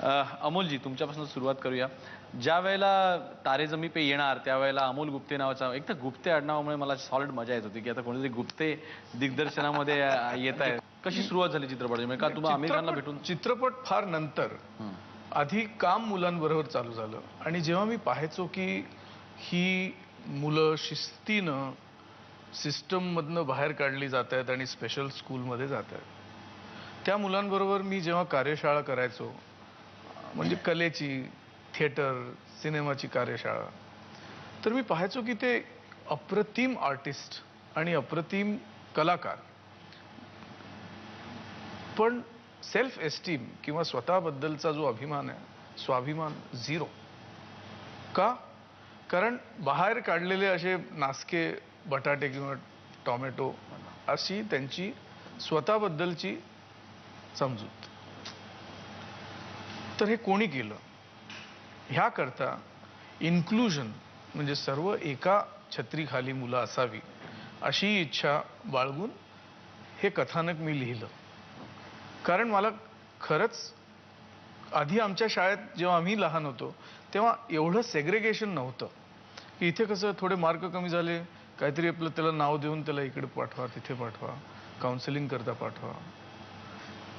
अमोलजी, तुमच्यापासून सुरुवात करूया. ज्या वेळेला तारे जमी पे येणार त्यावेळेला अमोल गुप्ते नावाचा एक तर गुप्ते आडनावामुळे मला सॉलिड मजा येत होती की आता कोणीतरी गुप्ते दिग्दर्शनामध्ये येत आहे. कशी सुरुवात झाली चित्रपटाची? म्हणजे का तुम्हाला आमिर खानला भेटून? चित्रपट फार नंतर, आधी काम मुलांबरोबर चालू झालं आणि जेव्हा मी पाहायचो की ही मुलं शिस्तीनं सिस्टममधनं बाहेर काढली जात आहेत आणि स्पेशल स्कूलमध्ये जात आहेत, त्या मुलांबरोबर मी जेव्हा कार्यशाळा करायचो, म्हणजे कलेची, थिएटर, सिनेमाची कार्यशाळा, तर मी पाहायचो की ते अप्रतिम आर्टिस्ट आणि अप्रतिम कलाकार, पण सेल्फ एस्टीम किंवा स्वतःबद्दलचा जो अभिमान आहे, स्वाभिमान झिरो. का? कारण बाहेर काढलेले असे नासके बटाटे किंवा टोमॅटो अशी त्यांची स्वतःबद्दलची समजूत. तर हे कोणी केलं? ह्याकरता इन्क्लुजन म्हणजे सर्व एका छत्रीखाली मुलं असावी अशी इच्छा बाळगून हे कथानक मी लिहिलं. कारण मला खरंच आधी आमच्या शाळेत जेव्हा आम्ही लहान होतो तेव्हा एवढं सेग्रेगेशन नव्हतं की इथे कसं थोडे मार्क कमी झाले, काहीतरी आपलं त्याला नाव देऊन त्याला इकडे पाठवा, तिथे पाठवा, काउन्सिलिंग करता पाठवा.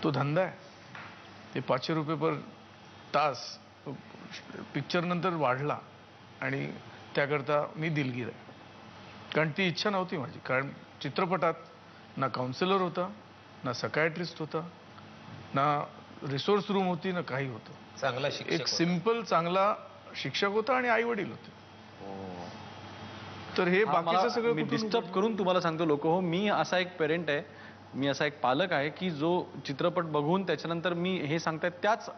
तो धंदा आहे. ते 500 रुपये पर तास पिक्चर नंतर वाढला आणि त्याकरता मी दिलगीर आहे. कारण ती इच्छा नव्हती माझी. कारण चित्रपटात ना काउन्सिलर होता, ना सकायट्रिस्ट होता, ना रिसोर्स रूम होती, ना काही होतं. चांगला शिक्षक, एक सिंपल चांगला शिक्षक होता आणि आई वडील होते. तर हे बाकीचं सगळं मी डिस्टर्ब करून तुम्हाला सांगतो लोक हो, मी असा एक पेरेंट आहे, मी असा एक पालक आहे की जो चित्रपट बघून त्याच्यानंतर मी हे सांगताय त्याच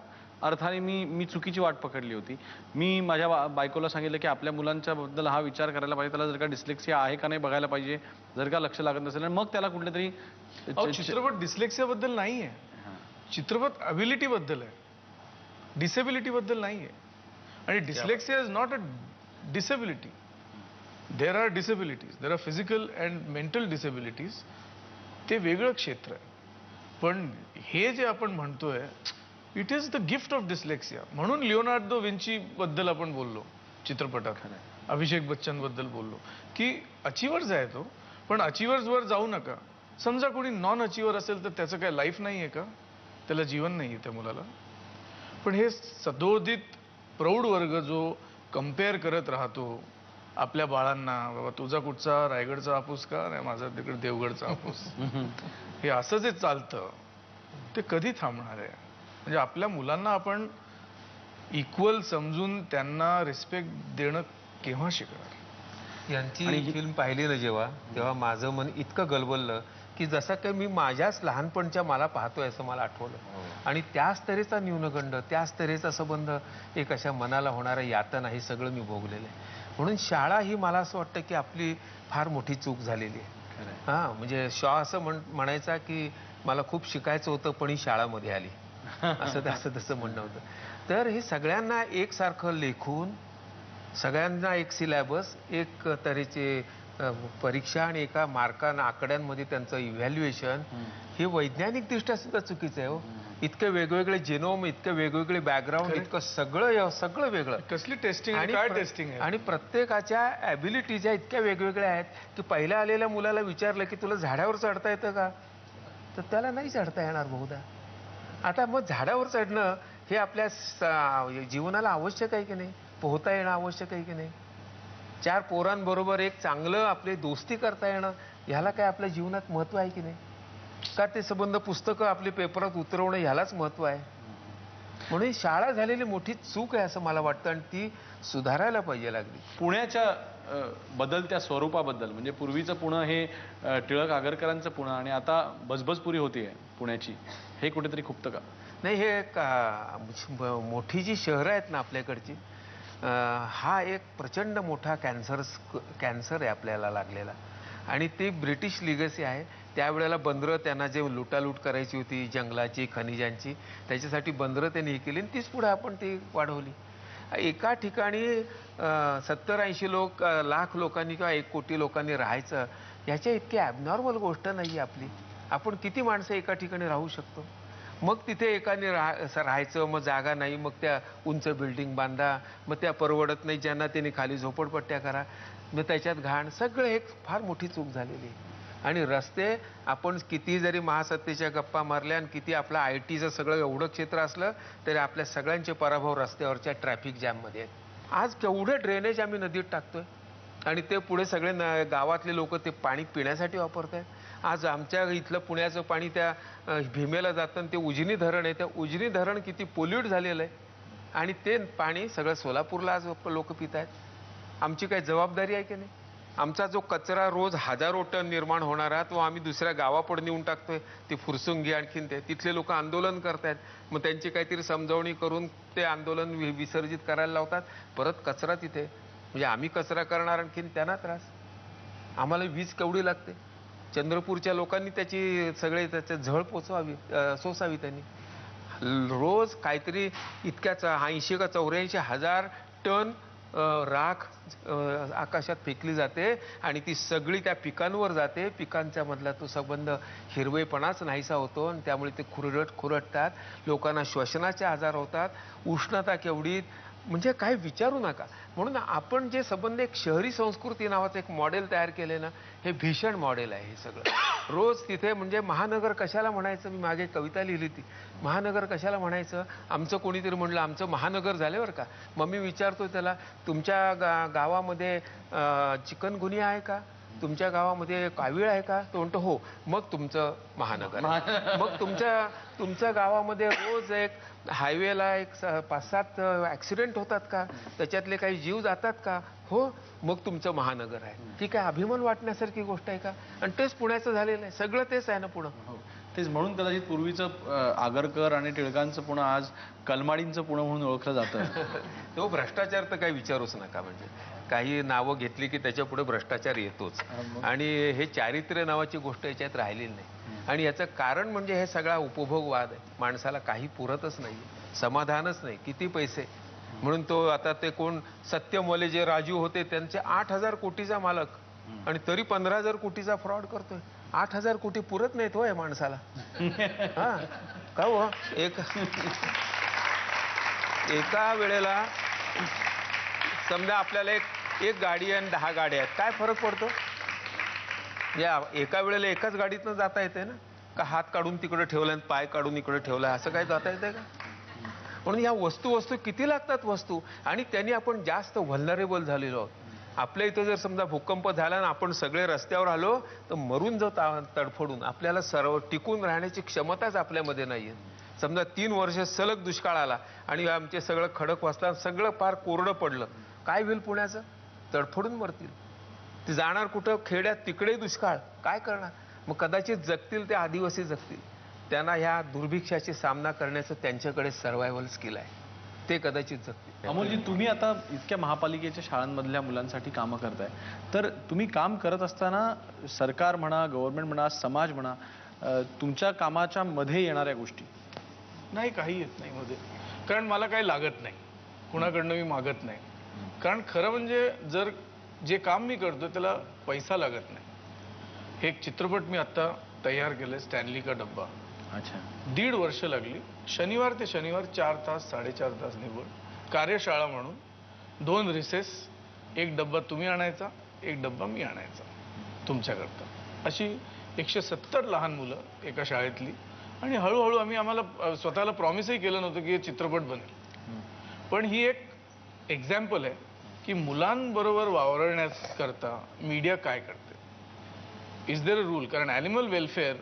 अर्थाने मी चुकीची वाट पकडली होती. मी माझ्या बायकोला सांगितलं की आपल्या मुलांच्या बद्दल हा विचार करायला पाहिजे, त्याला जर का डिस्लेक्सिया आहे का नाही बघायला पाहिजे, जर का लक्ष लागत नसेल मग त्याला कुठल्या तरी. चित्रपट डिस्लेक्सिया बद्दल नाही आहे, चित्रपट अबिलिटी बद्दल आहे, डिसेबिलिटी बद्दल नाही आहे. आणि dyslexia is not a disability. There are disabilities, there are physical and mental disabilities. ते वेगळं क्षेत्र आहे. पण हे जे आपण म्हणतोय it is the gift of dyslexia. म्हणून लिओनार्डो विंची बद्दल आपण बोललो चित्रपटात, अभिषेक बच्चन बद्दल बोललो की अचिव्हर्स आहे तो, पण अचिव्हर्स वर जाऊ नका. समजा कोणी नॉन अचिव्हर असेल तर त्याचं काय लाईफ नाही आहे का? त्याला जीवन नाही आहे त्या मुलाला. पण हे सदोदित प्रौढ वर्ग जो कम्पेअर करत राहतो आपल्या बाळांना, बाबा तुझा कुठचा रायगडचा हापूस का नाही, माझा तिकडे देवगडचा हापूस, हे असं जे चालतं ते कधी थांबणार आहे? म्हणजे आपल्या मुलांना आपण इक्वल समजून त्यांना रिस्पेक्ट देणं केव्हा शिकणार? यांची फिल्म पाहिली ना जेव्हा, तेव्हा माझं मन इतकं गलबललं की जसं काही मी माझ्याच लहानपणच्या मला पाहतोय असं मला आठवलं. आणि त्याच तऱ्हेचा न्यूनगंड, त्याच तऱ्हेचा संबंध, एक अशा मनाला होणारा यातना, हे सगळं मी भोगलेलं आहे. म्हणून शाळा ही मला असं वाटतं की आपली फार मोठी चूक झालेली आहे. हां, म्हणजे शॉ असं म्हणायचा की मला खूप शिकायचं होतं पण ही शाळामध्ये आली, असं तसं म्हणणं होतं. तर हे सगळ्यांना एकसारखं लेखून, सगळ्यांना एक सिलॅबस, एक तऱ्हेचे परीक्षा आणि एका मार्कांना आकड्यांमध्ये त्यांचं इव्हॅल्युएशन, हे वैज्ञानिकदृष्ट्या सुद्धा चुकीचं आहे हो. इतके वेगवेगळे जेनोम, इतके वेगवेगळे बॅकग्राऊंड, इतकं सगळं वेगळं. कसली टेस्टिंग आणि काय टेस्टिंग आहे? आणि प्रत्येकाच्या ॲबिलिटीज इतक्या वेगवेगळ्या आहेत की पहिल्या आलेल्या मुलाला विचारलं की तुला झाडावर चढता येतं का, तर त्याला नाही चढता येणार बहुधा. आता मग झाडावर चढणं हे आपल्या जीवनाला आवश्यक आहे की नाही? पोहता येणं आवश्यक आहे की नाही? 4 पोरांबरोबर एक चांगलं आपली दोस्ती करता येणं, ह्याला काय आपल्या जीवनात महत्त्व आहे की नाही? का ते संबंध पुस्तकं आपली पेपरात उतरवणं ह्यालाच महत्त्व आहे? म्हणून शाळा झालेली मोठी चूक आहे असं मला वाटतं आणि ती सुधारायला पाहिजे लागली. पुण्याच्या बदलत्या स्वरूपाबद्दल, म्हणजे पूर्वीचं पुणे हे टिळक आगरकरांचं पुणे आणि आता बजबजपुरी होतीये पुण्याची, हे कुठेतरी खुपतं का? नाही, हे मोठी जी शहरं आहेत ना आपल्याकडची, हा एक प्रचंड मोठा कॅन्सर आहे आपल्याला लागलेला. आणि ती ब्रिटिश लिगसी आहे. त्यावेळेला बंदरं त्यांना जे लुटालूट करायची होती जंगलाची, खनिजांची, त्याच्यासाठी बंदरं त्यांनी हे केली आणि तीच पुढे आपण ती वाढवली. एका ठिकाणी 70-80 लोक, लाख लोकांनी किंवा 1 कोटी लोकांनी राहायचं, याच्या इतकी ॲबनॉर्मल गोष्ट नाही आपली. आपण किती माणसं एका ठिकाणी राहू शकतो? मग तिथे एकाने राहायचं, मग जागा नाही, मग त्या उंच बिल्डिंग बांधा, मग त्या परवडत नाही ज्यांना त्यांनी खाली झोपडपट्ट्या करा, मग त्याच्यात घाण, सगळं एक फार मोठी चूक झालेली आहे. आणि रस्ते आपण किती जरी महासत्तेच्या गप्पा मारल्या आणि किती आपलं IT चं सगळं एवढं क्षेत्र असलं तरी आपल्या सगळ्यांचे पराभव रस्त्यावरच्या ट्रॅफिक जॅममध्ये आहेत. आज केवढं ड्रेनेज आम्ही नदीत टाकतोय आणि ते पुढे सगळे गावातले लोक ते पाणी पिण्यासाठी वापरत आहेत. आज आमच्या इथलं पुण्याचं पाणी त्या भीमेला जातं आणि ते उजनी धरण आहे, त्या उजनी धरण किती पोल्यूट झालेलं आहे आणि ते पाणी सगळं सोलापूरला आज लोक पित आहेत. आमची काय जबाबदारी आहे की नाही? आमचा जो कचरा रोज 1000 टन निर्माण होणारा तो आम्ही दुसऱ्या गावापुढे नेऊन टाकतोय, ती फुरसुंगी आणखीन ते तिथले लोक आंदोलन करतायत, मग त्यांची काहीतरी समजावणी करून ते आंदोलन विसर्जित करायला लावतात, परत कचरा तिथे. म्हणजे आम्ही कचरा करणार आणखीन त्यांना त्रास. आम्हाला वीज केवढी लागते? चंद्रपूरच्या लोकांनी त्याची सगळे त्याच्या झळ सोसावी त्यांनी. रोज काहीतरी इतक्याच 80 का 84 हजार टन राख आकाशात फेकली जाते आणि ती सगळी त्या पिकांवर जाते. पिकांच्या मधला तो संबंध हिरवेपणाच नाहीसा होतो आणि त्यामुळे ते खुरटतात, लोकांना श्वसनाचे आजार होतात, उष्णता केवढी, म्हणजे काय विचारू नका. म्हणून आपण जे संबंध एक शहरी संस्कृती नावाचं एक मॉडेल तयार केले ना, हे भीषण मॉडेल आहे हे सगळं. रोज तिथे म्हणजे महानगर कशाला म्हणायचं? मी मागे कविता लिहिली ती, महानगर कशाला म्हणायचं? आमचं कोणीतरी म्हणलं आमचं महानगर झाले बरं का. मग मी विचारतो त्याला, तुमच्या गावामध्ये चिकनगुनिया आहे का? तुमच्या गावामध्ये कावीळ आहे का? तो म्हणतो हो. मग तुमचं महानगर. मग तुमच्या गावामध्ये रोज एक हायवेला एक 5-7 ॲक्सिडेंट होतात का? त्याच्यातले काही जीव जातात का? हो. मग तुमचं महानगर आहे. ती काय अभिमान वाटण्यासारखी गोष्ट आहे का? आणि तेच पुण्याचं झालेलं आहे, सगळं तेच आहे ना पुणं. तेच म्हणून कदाचित पूर्वीचं आगरकर आणि टिळकांचं पुणे आज कलमाडींचं पुणे म्हणून ओळखलं जातं. तो भ्रष्टाचार तर काही विचारूच नका. म्हणजे काही नावं घेतली की त्याच्या पुढे भ्रष्टाचार येतोच आणि हे चारित्र्य नावाची गोष्ट याच्यात राहिलेली नाही. आणि याचं कारण म्हणजे हे सगळा उपभोगवाद आहे. माणसाला काही पुरतच नाही, समाधानच नाही, किती पैसे. म्हणून तो आता ते कोण सत्यमोले जे राजू होते त्यांचे 8000 कोटीचा मालक आणि तरी 15000 कोटीचा फ्रॉड करतोय. 8000 कोटी पुरत नाहीत हो या माणसाला. हा का हो? एका वेळेला समजा आपल्याला एक गाडी आणि 10 गाड्या आहेत, काय फरक पडतो? या एका वेळेला एकाच गाडीतनं जाता येते ना, का हात काढून तिकडे ठेवला आणि पाय काढून इकडे ठेवला, असं काय जाता येते का? म्हणून या वस्तू किती लागतात वस्तू, आणि त्यांनी आपण जास्त व्हल्नरेबल झालेलो आहोत. आपल्या इथं जर समजा भूकंप झाला आणि आपण सगळे रस्त्यावर आलो तर मरून जाऊ तडफडून. आपल्याला सर्व टिकून राहण्याची क्षमताच आपल्यामध्ये नाहीये. समजा 3 वर्ष सलग दुष्काळ आला आणि आमचे सगळं खडक वाचला, सगळं फार कोरडं पडलं, काय होईल पुण्याचं? तडफडून मरतील. ते जाणार कुठं? खेड्यात, तिकडे दुष्काळ, काय करणार? मग कदाचित जगतील ते आदिवासी जगतील, त्यांना ह्या दुर्भिक्षाची सामना करण्याचं त्यांच्याकडे सर्वायवल स्किल आहे, ते कदाचित जगतील. अमोलजी, तुम्ही आता इतक्या महापालिकेच्या शाळांमधल्या मुलांसाठी कामं करताय, तर तुम्ही काम करत असताना सरकार म्हणा, गव्हर्नमेंट म्हणा, समाज म्हणा, तुमच्या कामाच्या मध्ये येणाऱ्या गोष्टी? नाही, काही येत नाही मध्ये, कारण मला काही लागत नाही, कुणाकडनं मी मागत नाही. कारण खरं म्हणजे जर जे काम मी करतो त्याला पैसा लागत नाही. हे एक चित्रपट मी आता तयार केलंय, स्टॅनली का डब्बा. अच्छा. 1.5 वर्ष लागली, शनिवार ते शनिवार 4 तास 4.5 तास निवड, कार्यशाळा म्हणून 2 रिसेस, 1 डब्बा तुम्ही आणायचा, 1 डब्बा मी आणायचा तुमच्याकरता. अशी 170 लहान मुलं एका शाळेतली. आणि हळूहळू आम्हाला स्वतःला प्रॉमिसही केलं नव्हतं की हे चित्रपट बनेल, पण ही एक एक्झाम्पल आहे की मुलांबरोबर वावरण्याकरता मीडिया काय करते. Is there a rule? कारण ॲनिमल वेलफेअर,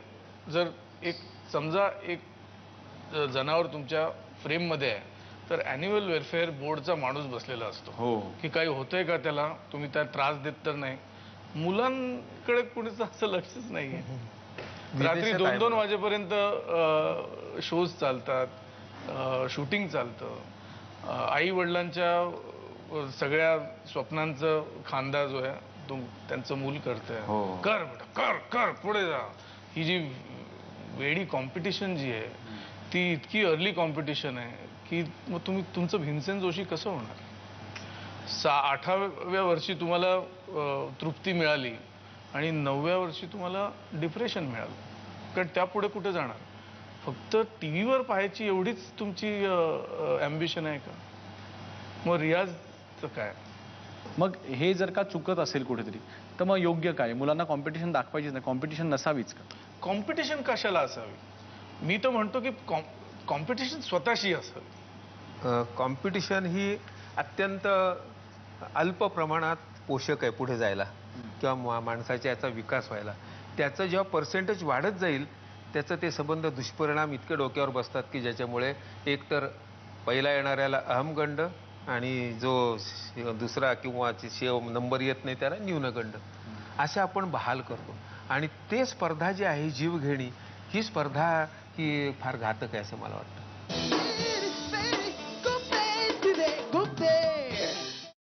जर एक समजा एक जनावर तुमच्या फ्रेममध्ये आहे तर ॲनिमल वेलफेअर बोर्डचा माणूस बसलेला असतो, हो, की काही होतंय का त्याला, तुम्ही त्याला त्रास देत तर नाही. मुलांकडे कुणीच असं लक्षच नाही आहे. रात्री 2-2 वाजेपर्यंत शोज चालतात, शूटिंग चालतं, आई वडिलांच्या सगळ्या स्वप्नांचं खांदा जो आहे तो त्यांचं मूल करतंय. कर बेटा, कर कर, पुढे जा. ही जी वेडी कॉम्पिटिशन जी आहे ती इतकी अर्ली कॉम्पिटिशन आहे की मग तुमचं भीमसेन जोशी कसं होणार? 8व्या वर्षी तुम्हाला तृप्ती मिळाली आणि 9व्या वर्षी तुम्हाला डिप्रेशन मिळालं, कारण त्यापुढे कुठे जाणार? फक्त टीव्हीवर पाहायची एवढीच तुमची अम्बिशन आहे का? मग रियाजचं काय? मग हे जर का चुकत असेल कुठेतरी तर मग योग्य काय? मुलांना कॉम्पिटिशन दाखवायचीच नाही, कॉम्पिटिशन नसावीच का? कॉम्पिटिशन कशाला असावी? मी तर म्हणतो की कॉम्पिटिशन स्वतःशी असावी. कॉम्पिटिशन ही अत्यंत अल्प प्रमाणात पोषक आहे पुढे जायला किंवा माणसाच्या याचा विकास व्हायला. त्याचं जेव्हा पर्सेंटेज वाढत जाईल त्याचं ते संबंध दुष्परिणाम इतके डोक्यावर बसतात की ज्याच्यामुळे एकतर पहिला येणाऱ्याला अहमगंड आणि जो दुसरा किंवा नंबर येत नाही त्याला न्यूनगंड असे आपण बहाल करतो. आणि ते स्पर्धा जी आहे जीवघेणी ही स्पर्धा ही फार घातक आहे असं मला वाटतं.